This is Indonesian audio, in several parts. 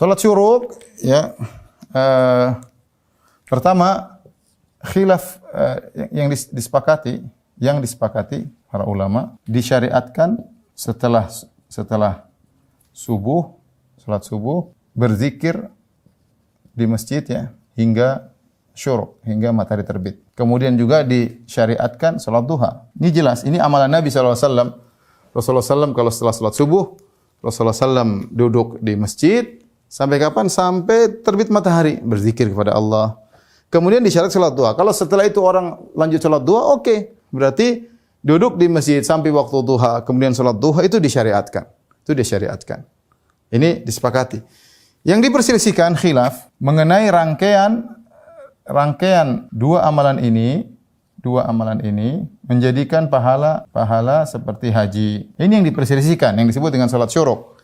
Salat syuruk ya, pertama khilaf yang disepakati para ulama disyariatkan setelah subuh, salat subuh, berzikir di masjid ya hingga syuruk, hingga matahari terbit. Kemudian juga disyariatkan salat duha. Ini jelas, ini amalan Nabi SAW. Rasulullah SAW kalau setelah salat subuh, Rasulullah SAW duduk di masjid sampai kapan? Sampai terbit matahari, berzikir kepada Allah. Kemudian disyarat salat duha. Kalau setelah itu orang lanjut salat duha, oke. Berarti duduk di masjid sampai waktu duha, kemudian salat duha itu disyariatkan. Itu disyariatkan. Ini disepakati. Yang diperselisihkan khilaf mengenai rangkaian dua amalan ini menjadikan pahala seperti haji. Ini yang diperselisihkan, yang disebut dengan salat syuruk.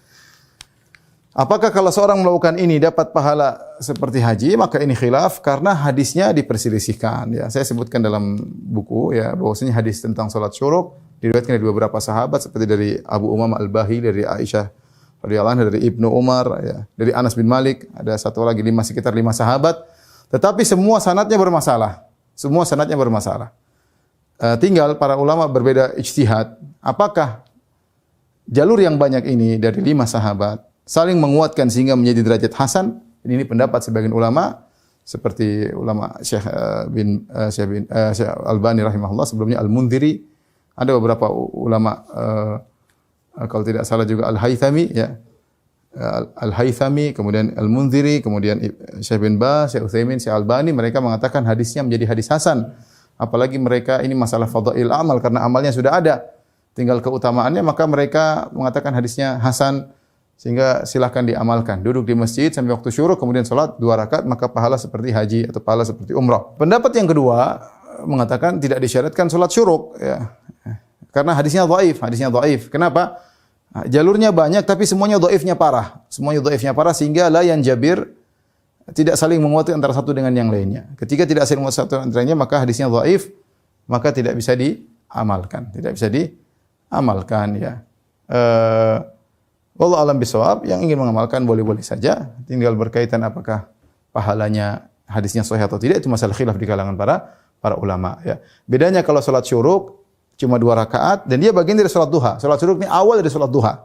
Apakah kalau seorang melakukan ini dapat pahala seperti haji? Maka ini khilaf karena hadisnya diperselisihkan. Ya, saya sebutkan dalam buku ya bahwasanya hadis tentang salat syuruk diriwayatkan dari beberapa sahabat seperti dari Abu Umamah Al-Bahili, dari Aisyah radhiyallahu anha, dari Ibnu Umar, ya, dari Anas bin Malik, ada satu lagi sekitar 5 sahabat. Tetapi semua sanadnya bermasalah. Semua sanadnya bermasalah. Tinggal para ulama berbeda ijtihad. Apakah jalur yang banyak ini dari 5 sahabat saling menguatkan sehingga menjadi derajat hasan? Ini pendapat sebagian ulama seperti ulama Syekh Albani rahimahullah, sebelumnya Al-Mundziri, ada beberapa ulama kalau tidak salah juga Al-Haythami ya. Al-Haythami, kemudian Al-Mundziri, kemudian Syekh bin Baz, Syekh Utsaimin, Syekh Albani, mereka mengatakan hadisnya menjadi hadis hasan. Apalagi mereka ini masalah fadail amal karena amalnya sudah ada. Tinggal keutamaannya, maka mereka mengatakan hadisnya hasan sehingga silakan diamalkan. Duduk di masjid sampai waktu syuruk kemudian salat 2 rakaat maka pahala seperti haji atau pahala seperti umrah. Pendapat yang kedua mengatakan tidak disyaratkan salat syuruk ya. Karena hadisnya dhaif. Kenapa? Jalurnya banyak tapi semuanya dhaifnya parah. Semuanya dhaifnya parah sehingga la yanjabir, tidak saling menguatkan antara satu dengan yang lainnya. Ketika tidak saling menguatkan satu dengan lainnya maka hadisnya dhaif, maka tidak bisa diamalkan. Tidak bisa diamalkan ya. Wallahu a'lam bishawab, yang ingin mengamalkan boleh-boleh saja. Tinggal berkaitan apakah pahalanya hadisnya sahih atau tidak, itu masalah khilaf di kalangan para ulama ya. Bedanya kalau salat syuruk cuma 2 rakaat dan dia bagian dari salat duha. Salat syuruk ini awal dari salat duha.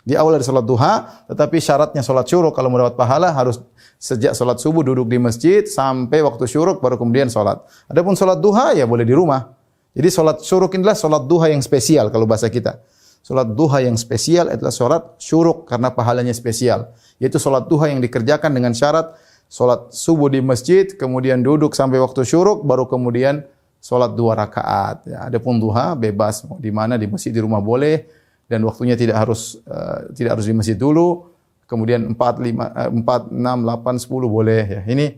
Di awal dari salat duha, tetapi syaratnya salat syuruk kalau mau dapat pahala harus sejak salat subuh duduk di masjid sampai waktu syuruk baru kemudian salat. Adapun salat duha ya boleh di rumah. Jadi salat syuruk inilah salat duha yang spesial kalau bahasa kita. Salat duha yang spesial adalah salat syuruk karena pahalanya spesial. Yaitu salat duha yang dikerjakan dengan syarat salat subuh di masjid, kemudian duduk sampai waktu syuruk, baru kemudian salat 2 rakaat. Ya, adapun duha bebas mau di mana, di masjid, di rumah boleh, dan waktunya tidak harus di masjid dulu. Kemudian 4, 5, 4, 6, 8, 10 boleh. Ya, ini